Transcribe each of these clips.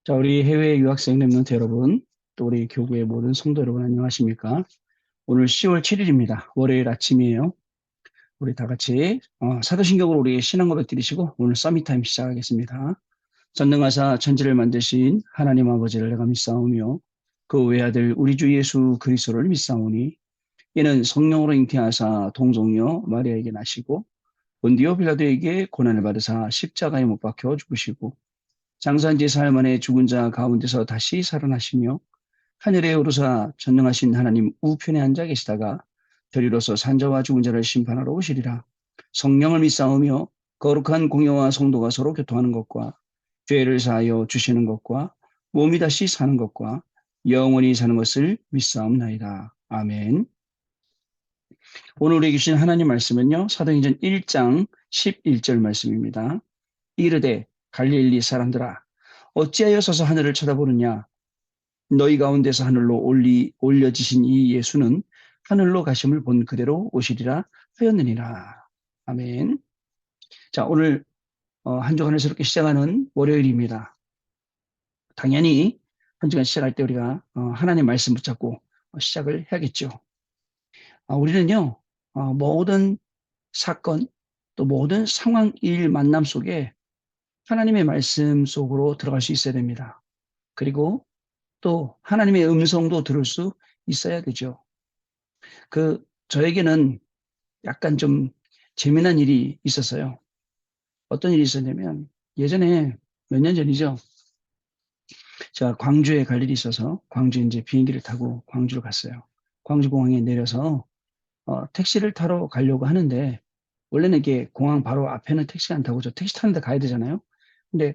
자, 우리 해외 유학생 랩런트 여러분, 또 우리 교구의 모든 성도 여러분 안녕하십니까? 오늘 10월 7일입니다. 월요일 아침이에요. 우리 다 같이 사도신경으로 우리 신앙 고백 드리시고 오늘 서밋 타임 시작하겠습니다. 전능하사 천지를 만드신 하나님 아버지를 내가 믿사오며 그 외아들 우리 주 예수 그리스도를 믿사오니 이는 성령으로 잉태하사 동정녀 마리아에게 나시고 본디오 빌라도에게 고난을 받으사 십자가에 못 박혀 죽으시고 장사한 지 사흘 만에 죽은 자 가운데서 다시 살아나시며 하늘에 오르사 전능하신 하나님 우편에 앉아 계시다가 저리로서 산자와 죽은 자를 심판하러 오시리라. 성령을 믿사오며 거룩한 공예와 성도가 서로 교통하는 것과 죄를 사하여 주시는 것과 몸이 다시 사는 것과 영원히 사는 것을 믿사옵나이다. 아멘. 오늘 우리에게 주신 하나님 말씀은요. 사도행전 1장 11절 말씀입니다. 이르되 갈릴리 사람들아 어찌하여 서서 하늘을 쳐다보느냐 너희 가운데서 하늘로 올려지신 이 예수는 하늘로 가심을 본 그대로 오시리라 하였느니라. 아멘. 자, 오늘 한 주간을 새롭게 시작하는 월요일입니다. 당연히 한 주간 시작할 때 우리가 하나님 말씀 붙잡고 시작을 해야겠죠. 우리는요, 모든 사건 또 모든 상황, 일, 만남 속에 하나님의 말씀 속으로 들어갈 수 있어야 됩니다. 그리고 또 하나님의 음성도 들을 수 있어야 되죠. 저에게는 약간 좀 재미난 일이 있었어요. 어떤 일이 있었냐면 예전에 몇 년 전이죠. 제가 광주에 갈 일이 있어서 광주 이제 비행기를 타고 광주로 갔어요. 광주공항에 내려서 택시를 타러 가려고 하는데 원래는 이게 공항 바로 앞에는 택시가 안 타고 저 택시 타는 데 가야 되잖아요. 근데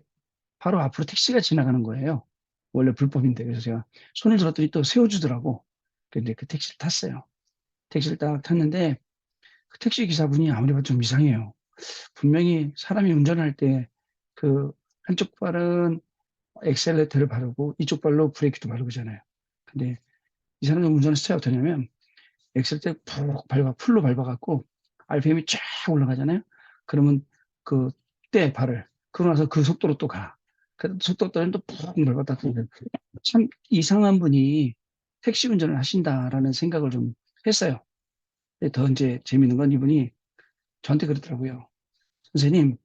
바로 앞으로 택시가 지나가는 거예요. 원래 불법인데. 그래서 제가 손을 들었더니 또 세워주더라고. 근데 그 택시를 탔어요. 택시를 딱 탔는데 그 택시 기사분이 아무리 봐도 좀 이상해요. 분명히 사람이 운전할 때 그 한쪽 발은 엑셀레터를 바르고 이쪽 발로 브레이크도 바르고잖아요. 근데 이 사람 운전 스타일이 어떠냐면 엑셀레터 푹 밟아 풀로 밟아갖고 RPM이 쫙 올라가잖아요. 그러면 그 때 발을 그러고 나서 그 속도로 또 가. 그 속도 떨어지면 또푹 밟았다. 참 이상한 분이 택시 운전을 하신다라는 생각을 좀 했어요. 더 이제 재밌는 건 이분이 저한테 그러더라고요. 선생님,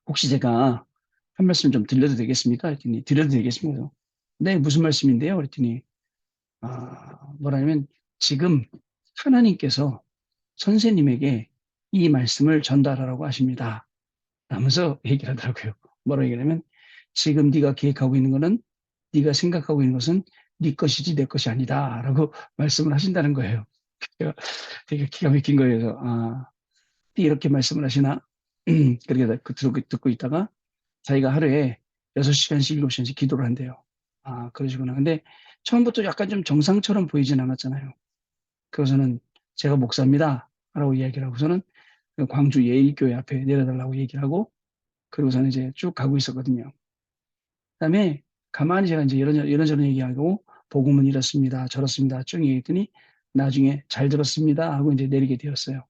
혹시 제가 한 말씀 좀 들려도 되겠습니까? 그랬더니, 드려도 되겠습니다. 네, 무슨 말씀인데요? 그랬더니, 뭐라냐면, 지금 하나님께서 선생님에게 이 말씀을 전달하라고 하십니다. 라면서 얘기를 하더라고요. 뭐라고 얘기하냐면, 지금 네가 계획하고 있는 거는, 네가 생각하고 있는 것은 네 것이지 내 것이 아니다. 라고 말씀을 하신다는 거예요. 제가 되게 기가 막힌 거예요. 이렇게 말씀을 하시나? 그렇게 듣고 있다가 자기가 하루에 6시간씩 7시간씩 기도를 한대요. 그러시구나. 근데 처음부터 약간 좀 정상처럼 보이진 않았잖아요. 그래서는 제가 목사입니다. 라고 이야기를 하고서는 광주 예일교회 앞에 내려달라고 얘기를 하고 그러고서는 이제 쭉 가고 있었거든요. 그다음에 가만히 제가 이제 이런저런 얘기하고 복음은 이렇습니다. 저렇습니다. 쭉 얘기했더니 나중에 잘 들었습니다. 하고 이제 내리게 되었어요.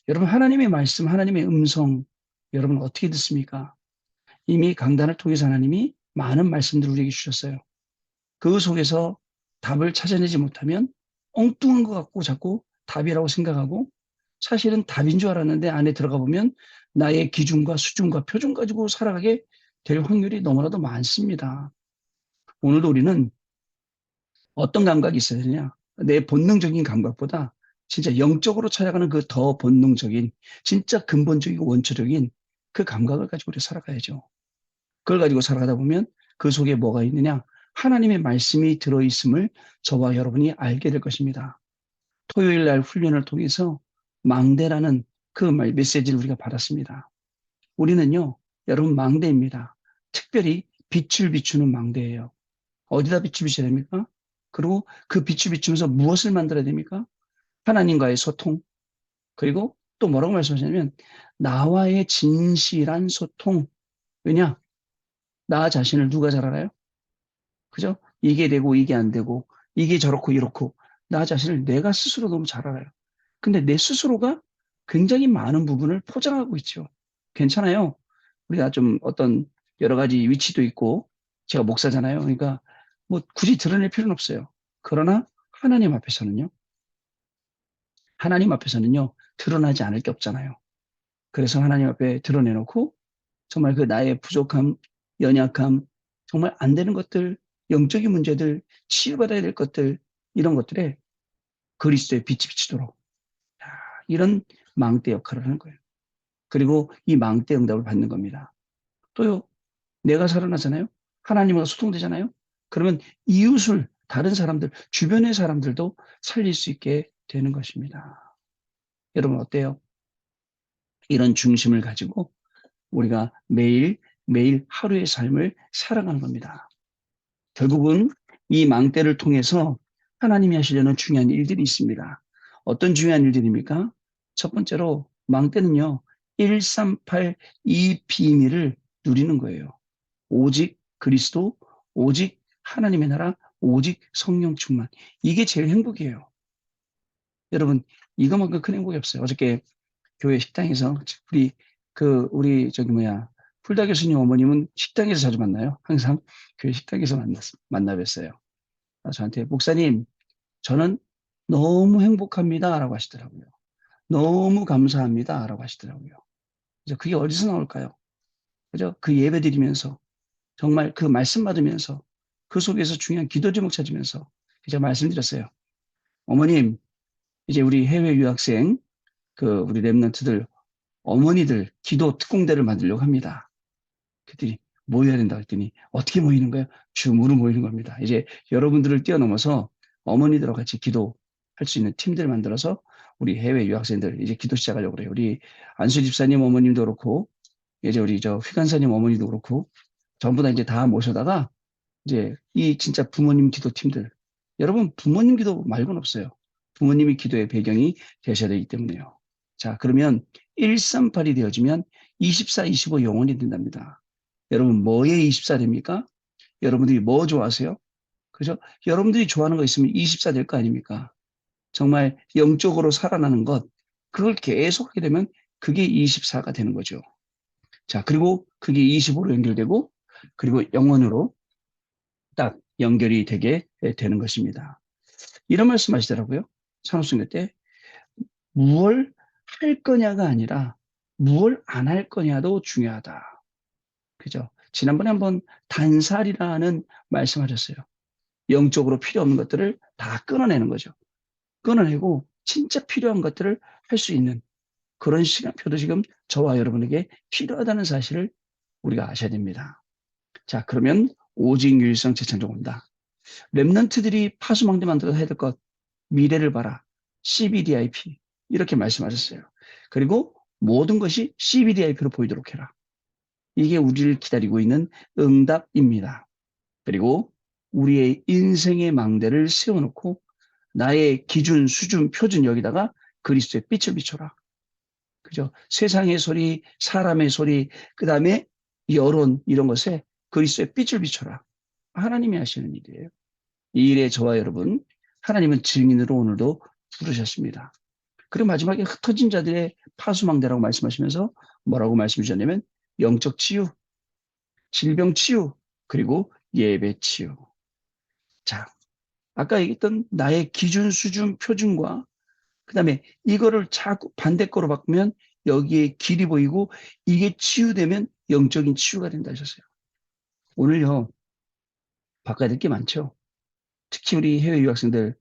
여러분 하나님의 말씀, 하나님의 음성 여러분 어떻게 듣습니까? 이미 강단을 통해서 하나님이 많은 말씀들을 우리에게 주셨어요. 그 속에서 답을 찾아내지 못하면 엉뚱한 것 같고 자꾸 답이라고 생각하고 사실은 답인 줄 알았는데 안에 들어가 보면 나의 기준과 수준과 표준 가지고 살아가게 될 확률이 너무나도 많습니다. 오늘도 우리는 어떤 감각이 있어야 되냐? 내 본능적인 감각보다 진짜 영적으로 찾아가는 그 더 본능적인 진짜 근본적이고 원초적인 그 감각을 가지고 우리 살아가야죠. 그걸 가지고 살아가다 보면 그 속에 뭐가 있느냐? 하나님의 말씀이 들어있음을 저와 여러분이 알게 될 것입니다. 토요일 날 훈련을 통해서 망대라는 그 메시지를 우리가 받았습니다. 우리는요, 여러분 망대입니다. 특별히 빛을 비추는 망대예요. 어디다 빛을 비춰야 됩니까? 그리고 그 빛을 비추면서 무엇을 만들어야 됩니까? 하나님과의 소통. 그리고 또 뭐라고 말씀하시냐면 나와의 진실한 소통. 왜냐? 나 자신을 누가 잘 알아요? 그죠? 이게 되고 이게 안 되고 이게 저렇고 이렇고 나 자신을 내가 스스로 너무 잘 알아요. 근데 내 스스로가 굉장히 많은 부분을 포장하고 있죠. 괜찮아요. 우리가 좀 어떤 여러 가지 위치도 있고, 제가 목사잖아요. 그러니까 뭐 굳이 드러낼 필요는 없어요. 그러나 하나님 앞에서는요, 드러나지 않을 게 없잖아요. 그래서 하나님 앞에 드러내놓고 정말 그 나의 부족함, 연약함, 정말 안 되는 것들, 영적인 문제들, 치유받아야 될 것들, 이런 것들에 그리스도의 빛이 비치도록 이런 망대 역할을 하는 거예요. 그리고 이 망대 응답을 받는 겁니다. 또요, 내가 살아나잖아요. 하나님과 소통되잖아요. 그러면 이웃을, 다른 사람들, 주변의 사람들도 살릴 수 있게 되는 것입니다. 여러분 어때요? 이런 중심을 가지고 우리가 매일 매일 하루의 삶을 살아가는 겁니다. 결국은 이 망대를 통해서 하나님이 하시려는 중요한 일들이 있습니다. 어떤 중요한 일들입니까? 첫 번째로 망대는요, 138 이 비밀을 누리는 거예요. 오직 그리스도, 오직 하나님의 나라, 오직 성령 충만. 이게 제일 행복이에요. 여러분, 이거만큼 큰 행복이 없어요. 어저께 교회 식당에서 우리 저기 뭐야 풀다 교수님 어머님은 식당에서 자주 만나요. 항상 교회 식당에서 만나 뵀어요. 저한테 목사님 저는 너무 행복합니다라고 하시더라고요. 너무 감사합니다라고 하시더라고요. 그래서 그게 어디서 나올까요? 그죠? 그 예배 드리면서 정말 그 말씀 받으면서 그 속에서 중요한 기도 제목 찾으면서 제가 말씀드렸어요. 어머님 이제 우리 해외 유학생 우리 랩런트들 어머니들 기도 특공대를 만들려고 합니다. 그랬더니 모여야 된다 했더니 어떻게 모이는 거예요? 줌으로 모이는 겁니다. 이제 여러분들을 뛰어넘어서 어머니들과 같이 기도할 수 있는 팀들 만들어서 우리 해외 유학생들 이제 기도 시작하려고 그래요. 우리 안수 집사님 어머님도 그렇고 이제 우리 저 휘간사님 어머니도 그렇고 전부 다 이제 다 모셔다가 이제 이 진짜 부모님 기도 팀들 여러분 부모님 기도 말고는 없어요. 부모님이 기도의 배경이 되셔야 되기 때문에요. 자 그러면 138이 되어지면 24, 25 영원이 된답니다. 여러분 뭐에 24 됩니까? 여러분들이 뭐 좋아하세요? 그죠? 여러분들이 좋아하는 거 있으면 24 될 거 아닙니까? 정말 영적으로 살아나는 것 그걸 계속 하게 되면 그게 24가 되는 거죠. 자 그리고 그게 25로 연결되고 그리고 영원으로 딱 연결이 되게 되는 것입니다. 이런 말씀 하시더라고요. 산업순교 때 무얼 할 거냐가 아니라 무얼 안 할 거냐도 중요하다. 그죠? 지난번에 한번 단살이라는 말씀하셨어요. 영적으로 필요 없는 것들을 다 끊어내는 거죠. 끊어내고 진짜 필요한 것들을 할 수 있는 그런 시간표도 지금 저와 여러분에게 필요하다는 사실을 우리가 아셔야 됩니다. 자, 그러면 오직 유일성 재창조 온다. 랩런트들이 파수망대 만들어서 해야 될 것, 미래를 봐라. CBDIP. 이렇게 말씀하셨어요. 그리고 모든 것이 CBDIP로 보이도록 해라. 이게 우리를 기다리고 있는 응답입니다. 그리고 우리의 인생의 망대를 세워놓고 나의 기준, 수준, 표준 여기다가 그리스도의 빛을 비춰라. 그죠? 세상의 소리, 사람의 소리, 그 다음에 여론 이런 것에 그리스도의 빛을 비춰라. 하나님이 하시는 일이에요. 이 일에 저와 여러분, 하나님은 증인으로 오늘도 부르셨습니다. 그리고 마지막에 흩어진 자들의 파수망대라고 말씀하시면서 뭐라고 말씀 주셨냐면 영적 치유, 질병 치유, 그리고 예배 치유. 자, 아까 얘기했던 나의 기준, 수준, 표준과 그다음에 이거를 자꾸 반대 거로 바꾸면 여기에 길이 보이고 이게 치유되면 영적인 치유가 된다 하셨어요. 오늘요, 바꿔야 될 게 많죠. 특히 우리 해외 유학생들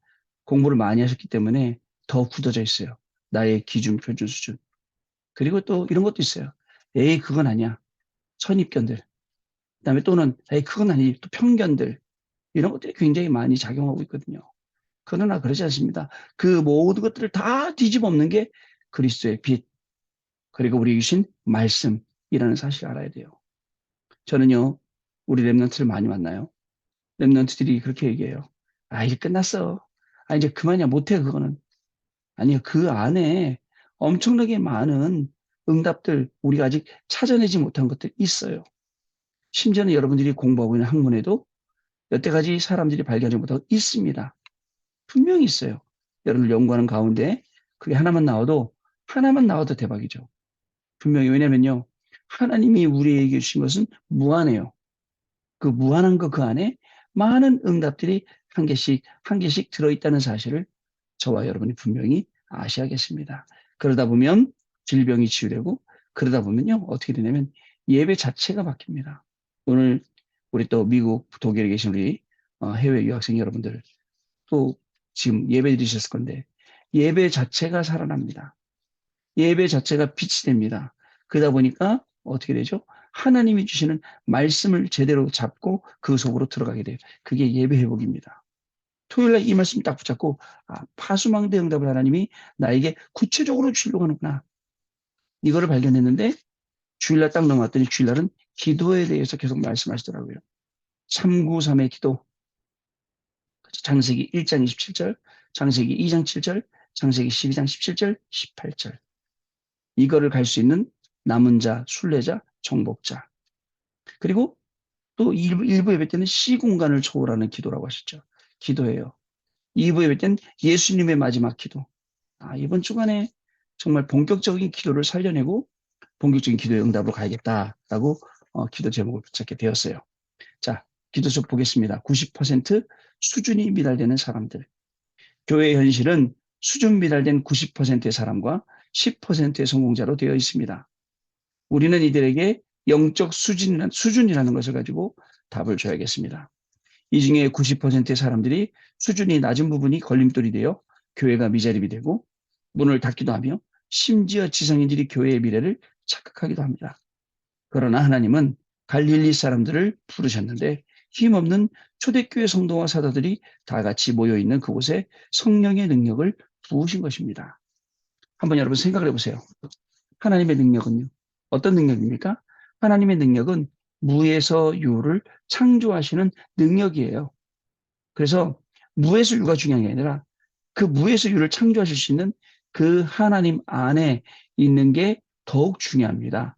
공부를 많이 하셨기 때문에 더 굳어져 있어요. 나의 기준, 표준, 수준. 그리고 또 이런 것도 있어요. 에이, 그건 아니야. 선입견들. 그다음에 또는 에이, 그건 아니. 또 편견들. 이런 것들이 굉장히 많이 작용하고 있거든요. 그러나 그러지 않습니다. 그 모든 것들을 다 뒤집어 엎는 게 그리스도의 빛, 그리고 우리 주신 말씀이라는 사실을 알아야 돼요. 저는요, 우리 랩런트를 많이 만나요. 랩런트들이 그렇게 얘기해요. 아, 이제 끝났어. 아, 이제 그만이야. 못해, 그거는. 아니요, 그 안에 엄청나게 많은 응답들, 우리가 아직 찾아내지 못한 것들 있어요. 심지어는 여러분들이 공부하고 있는 학문에도 여태까지 사람들이 발견하지 못하고 있습니다. 분명히 있어요. 여러분들 연구하는 가운데 그게 하나만 나와도 대박이죠. 분명히 왜냐면요. 하나님이 우리에게 주신 것은 무한해요. 그 무한한 그 안에 많은 응답들이 한 개씩 들어있다는 사실을 저와 여러분이 분명히 아셔야겠습니다. 그러다 보면 질병이 치유되고, 그러다 보면요, 어떻게 되냐면 예배 자체가 바뀝니다. 오늘 우리 또 미국, 독일에 계신 우리 해외 유학생 여러분들 또 지금 예배 드리셨을 건데, 예배 자체가 살아납니다. 예배 자체가 빛이 됩니다. 그러다 보니까 어떻게 되죠? 하나님이 주시는 말씀을 제대로 잡고 그 속으로 들어가게 돼요. 그게 예배 회복입니다. 토요일 날 이 말씀 딱 붙잡고, 아, 파수망대 응답을 하나님이 나에게 구체적으로 주려고 하는구나. 이거를 발견했는데, 주일날 딱 넘어왔더니 주일날은 기도에 대해서 계속 말씀하시더라고요. 393의 기도, 창세기 1장 27절, 창세기 2장 7절, 창세기 12장 17절, 18절. 이거를 갈 수 있는 남은 자, 순례자, 정복자. 그리고 또 일부 예배 때는 시공간을 초월하는 기도라고 하셨죠. 기도예요. 2부 예배 때는 예수님의 마지막 기도. 아, 이번 주간에 정말 본격적인 기도를 살려내고 본격적인 기도의 응답으로 가야겠다라고 기도 제목을 붙잡게 되었어요. 자, 기도 속 보겠습니다. 90% 수준이 미달되는 사람들. 교회의 현실은 수준 미달된 90%의 사람과 10%의 성공자로 되어 있습니다. 우리는 이들에게 영적 수준이라는 것을 가지고 답을 줘야겠습니다. 이 중에 90%의 사람들이 수준이 낮은 부분이 걸림돌이 되어 교회가 미자립이 되고 문을 닫기도 하며 심지어 지성인들이 교회의 미래를 착각하기도 합니다. 그러나 하나님은 갈릴리 사람들을 부르셨는데 힘없는 초대교회 성도와 사도들이 다 같이 모여있는 그곳에 성령의 능력을 부으신 것입니다. 한번 여러분 생각을 해보세요. 하나님의 능력은요. 어떤 능력입니까? 하나님의 능력은 무에서 유를 창조하시는 능력이에요. 그래서 무에서 유가 중요한 게 아니라 그 무에서 유를 창조하실 수 있는 그 하나님 안에 있는 게 더욱 중요합니다.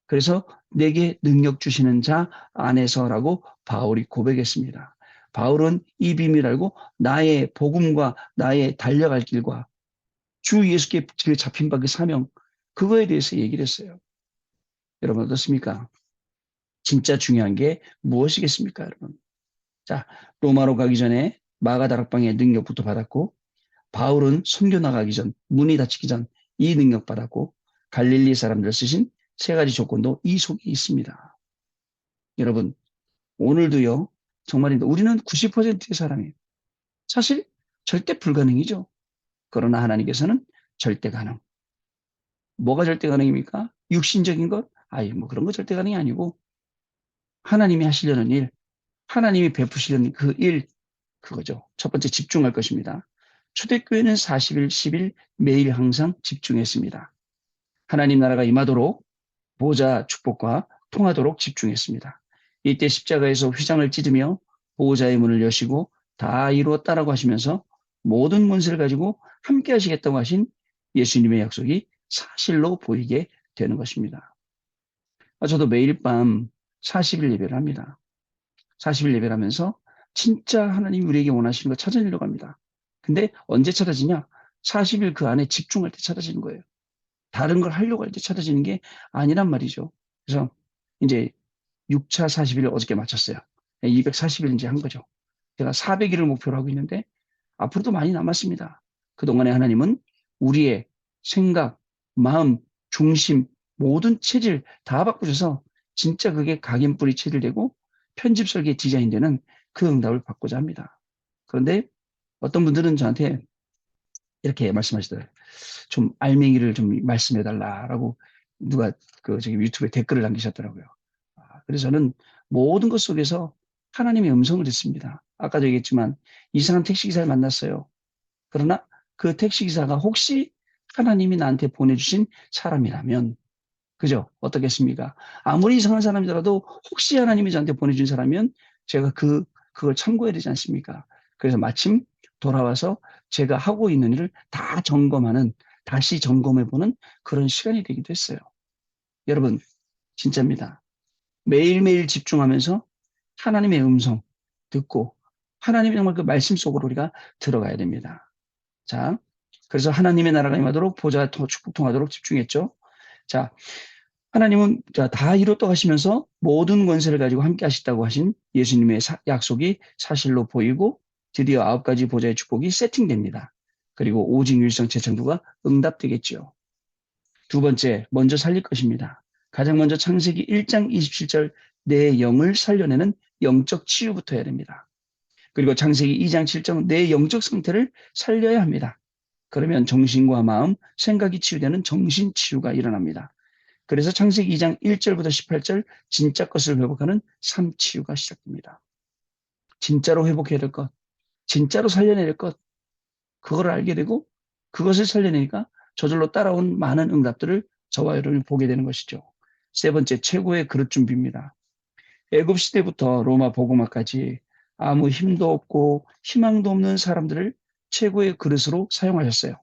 그래서 내게 능력 주시는 자 안에서라고 바울이 고백했습니다. 바울은 이 비밀 알고 나의 복음과 나의 달려갈 길과 주 예수께 잡힌 바 그 사명, 그거에 대해서 얘기를 했어요. 여러분 어떻습니까? 진짜 중요한 게 무엇이겠습니까, 여러분? 자, 로마로 가기 전에 마가다락방의 능력부터 받았고, 바울은 선교 나가기 전, 문이 닫히기 전 이 능력 받았고, 갈릴리 사람들 쓰신 세 가지 조건도 이 속에 있습니다. 여러분, 오늘도요, 정말입니다. 우리는 90%의 사람이에요. 사실 절대 불가능이죠. 그러나 하나님께서는 절대 가능. 뭐가 절대 가능입니까? 육신적인 것? 아이, 뭐 그런 거 절대 가능이 아니고, 하나님이 하시려는 일, 하나님이 베푸시려는 그 일, 그거죠. 첫 번째 집중할 것입니다. 초대교회는 40일, 10일 매일 항상 집중했습니다. 하나님 나라가 임하도록 보호자 축복과 통하도록 집중했습니다. 이때 십자가에서 휘장을 찢으며 보호자의 문을 여시고 다 이루었다라고 하시면서 모든 문세를 가지고 함께 하시겠다고 하신 예수님의 약속이 사실로 보이게 되는 것입니다. 저도 매일 밤 40일 예배를 합니다. 40일 예배를 하면서 진짜 하나님이 우리에게 원하시는 거 찾아내려고 합니다. 근데 언제 찾아지냐? 40일 그 안에 집중할 때 찾아지는 거예요. 다른 걸 하려고 할 때 찾아지는 게 아니란 말이죠. 그래서 이제 6차 40일 어저께 마쳤어요. 240일 이제 한 거죠. 제가 400일을 목표로 하고 있는데 앞으로도 많이 남았습니다. 그동안에 하나님은 우리의 생각, 마음, 중심, 모든 체질 다 바꾸셔서 진짜 그게 각인뿌리 체질되고 편집 설계 디자인되는 그 응답을 받고자 합니다. 그런데 어떤 분들은 저한테 이렇게 말씀하시더라고요. 좀 알맹이를 좀 말씀해달라라고 누가 저기 유튜브에 댓글을 남기셨더라고요. 그래서 저는 모든 것 속에서 하나님의 음성을 듣습니다. 아까도 얘기했지만 이상한 택시기사를 만났어요. 그러나 그 택시기사가 혹시 하나님이 나한테 보내주신 사람이라면, 그죠? 어떻겠습니까? 아무리 이상한 사람이더라도 혹시 하나님이 저한테 보내준 사람이면 제가 그걸 참고해야 되지 않습니까? 그래서 마침 돌아와서 제가 하고 있는 일을 다 점검하는, 다시 점검해보는 그런 시간이 되기도 했어요. 여러분, 진짜입니다. 매일매일 집중하면서 하나님의 음성 듣고 하나님의 정말 그 말씀 속으로 우리가 들어가야 됩니다. 자, 그래서 하나님의 나라가 임하도록 보좌 축복 통하도록 집중했죠. 자, 하나님은 다 이뤘다고 하시면서 모든 권세를 가지고 함께 하시다고 하신 예수님의 약속이 사실로 보이고 드디어 9가지 보좌의 축복이 세팅됩니다. 그리고 오직 유일성 최천주가 응답되겠죠. 두 번째, 먼저 살릴 것입니다. 가장 먼저 창세기 1장 27절 내 영을 살려내는 영적 치유부터 해야 됩니다. 그리고 창세기 2장 7절 내 영적 상태를 살려야 합니다. 그러면 정신과 마음, 생각이 치유되는 정신 치유가 일어납니다. 그래서 창세기 2장 1절부터 18절 진짜 것을 회복하는 삶치유가 시작됩니다. 진짜로 회복해야 될 것, 진짜로 살려내야 될 것, 그걸 알게 되고 그것을 살려내니까 저절로 따라온 많은 응답들을 저와 여러분이 보게 되는 것이죠. 세 번째, 최고의 그릇 준비입니다. 애굽 시대부터 로마 복음화까지 아무 힘도 없고 희망도 없는 사람들을 최고의 그릇으로 사용하셨어요.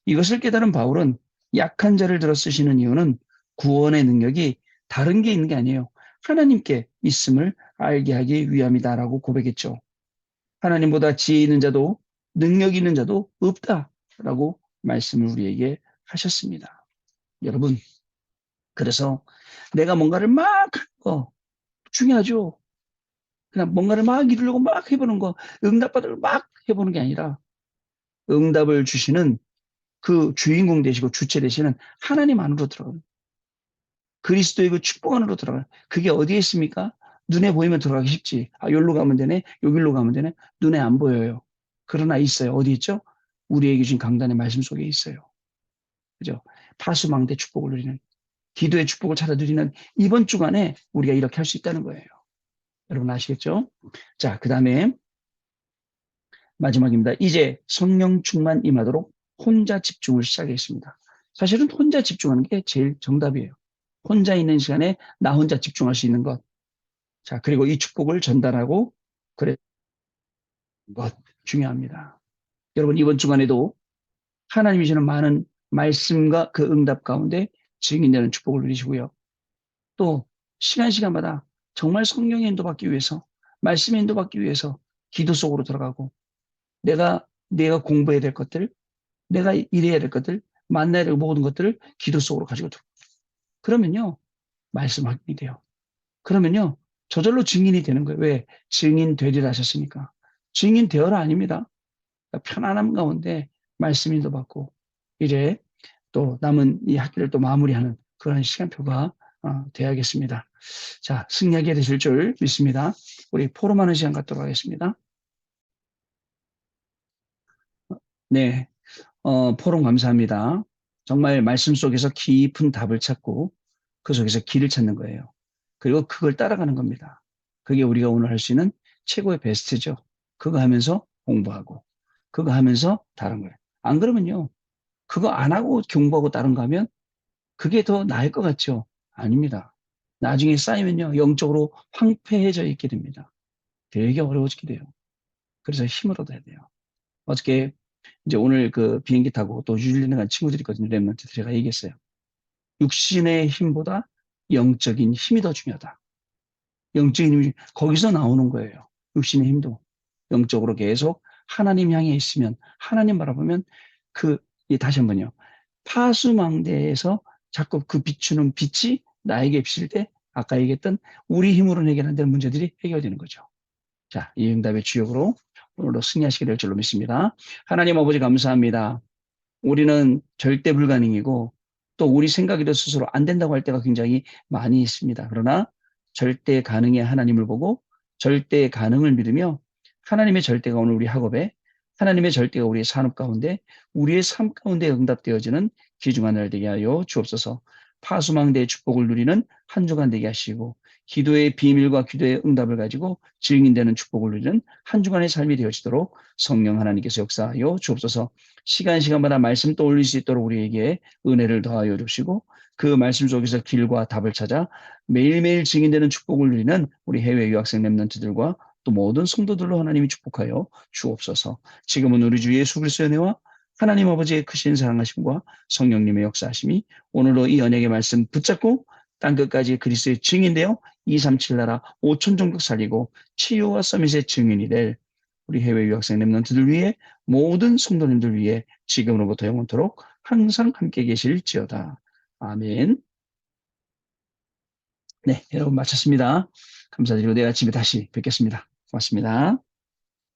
이것을 깨달은 바울은 약한 자를 들어 쓰시는 이유는 구원의 능력이 다른 게 있는 게 아니에요. 하나님께 있음을 알게 하기 위함이다라고 고백했죠. 하나님보다 지혜 있는 자도 능력 있는 자도 없다라고 말씀을 우리에게 하셨습니다. 여러분, 그래서 내가 뭔가를 막 하는 거 중요하죠. 그냥 뭔가를 막 이루려고 막 해보는 거, 응답받으려고 막 해보는 게 아니라 응답을 주시는 그 주인공 되시고 주체 되시는 하나님 안으로 들어가요. 그리스도의 그 축복 안으로 들어가요. 그게 어디에 있습니까? 눈에 보이면 들어가기 쉽지. 아, 여기로 가면 되네. 여기로 가면 되네. 눈에 안 보여요. 그러나 있어요. 어디 있죠? 우리에게 주신 강단의 말씀 속에 있어요. 그죠? 파수망대 축복을 누리는, 기도의 축복을 찾아 누리는 이번 주간에 우리가 이렇게 할 수 있다는 거예요. 여러분 아시겠죠? 자, 그 다음에 마지막입니다. 이제 성령 충만 임하도록 혼자 집중을 시작했습니다. 사실은 혼자 집중하는 게 제일 정답이에요. 혼자 있는 시간에 나 혼자 집중할 수 있는 것. 자, 그리고 이 축복을 전달하고 그래 것 중요합니다. 여러분 이번 주간에도 하나님이 주는 많은 말씀과 그 응답 가운데 증인되는 축복을 누리시고요. 또 시간마다 정말 성령의 인도받기 위해서 말씀의 인도받기 위해서 기도 속으로 들어가고 내가 공부해야 될 것들, 내가 일해야 될 것들, 만나야 될 모든 것들을 기도 속으로 가지고 들어. 그러면요 말씀 확인이 돼요. 그러면요 저절로 증인이 되는 거예요. 왜? 증인 되리라 하셨으니까. 증인 되어라 아닙니다. 편안함 가운데 말씀 인도받고 이제 또 남은 이 학기를 또 마무리하는 그런 시간표가 돼야겠습니다. 자, 승리하게 되실 줄 믿습니다. 우리 포럼하는 시간 갖도록 하겠습니다. 네, 포럼 감사합니다. 정말 말씀 속에서 깊은 답을 찾고 그 속에서 길을 찾는 거예요. 그리고 그걸 따라가는 겁니다. 그게 우리가 오늘 할 수 있는 최고의 베스트죠. 그거 하면서 공부하고 그거 하면서 다른 거예요. 안 그러면요. 그거 안 하고 공부하고 다른 거 하면 그게 더 나을 것 같죠? 아닙니다. 나중에 쌓이면요. 영적으로 황폐해져 있게 됩니다. 되게 어려워지게 돼요. 그래서 힘을 얻어야 돼요. 어저께 이제 오늘 그 비행기 타고 또 뉴질랜드 간 친구들이 있거든요. 랩런트 제가 얘기했어요. 육신의 힘보다 영적인 힘이 더 중요하다. 영적인 힘이 거기서 나오는 거예요. 육신의 힘도 영적으로 계속 하나님 향해 있으면 하나님 바라보면 그 다시 한번요. 파수망대에서 자꾸 그 비추는 빛이 나에게 비칠 때 아까 얘기했던 우리 힘으로 해결 안 되는 문제들이 해결되는 거죠. 자, 이 응답의 주역으로 오늘도 승리하시게 될 줄로 믿습니다. 하나님 아버지 감사합니다. 우리는 절대 불가능이고 또 우리 생각에도 스스로 안 된다고 할 때가 굉장히 많이 있습니다. 그러나 절대 가능의 하나님을 보고 절대 가능을 믿으며 하나님의 절대가 오늘 우리 학업에 하나님의 절대가 우리의 산업 가운데 우리의 삶 가운데 응답되어지는 귀중한 날 되게 하여 주옵소서. 파수망대의 축복을 누리는 한 주간 되게 하시고 기도의 비밀과 기도의 응답을 가지고 증인되는 축복을 누리는 한 주간의 삶이 되어지도록 성령 하나님께서 역사하여 주옵소서. 시간마다 말씀 떠올릴 수 있도록 우리에게 은혜를 더하여 주시고 그 말씀 속에서 길과 답을 찾아 매일매일 증인되는 축복을 누리는 우리 해외 유학생 랩런트들과 또 모든 성도들로 하나님이 축복하여 주옵소서. 지금은 우리 주 예수 그리스도의 은혜와 하나님 아버지의 크신 사랑하심과 성령님의 역사하심이 오늘도 이 언약의 말씀 붙잡고 땅끝까지 그리스도의 증인되어 237 나라 5천 종족 살리고 치유와 서밋의 증인이 될 우리 해외 유학생 랩런트들 위해 모든 성도님들 위해 지금으로부터 영원토록 항상 함께 계실지어다. 아멘. 네, 여러분 마쳤습니다. 감사드리고 내일 아침에 다시 뵙겠습니다. 고맙습니다.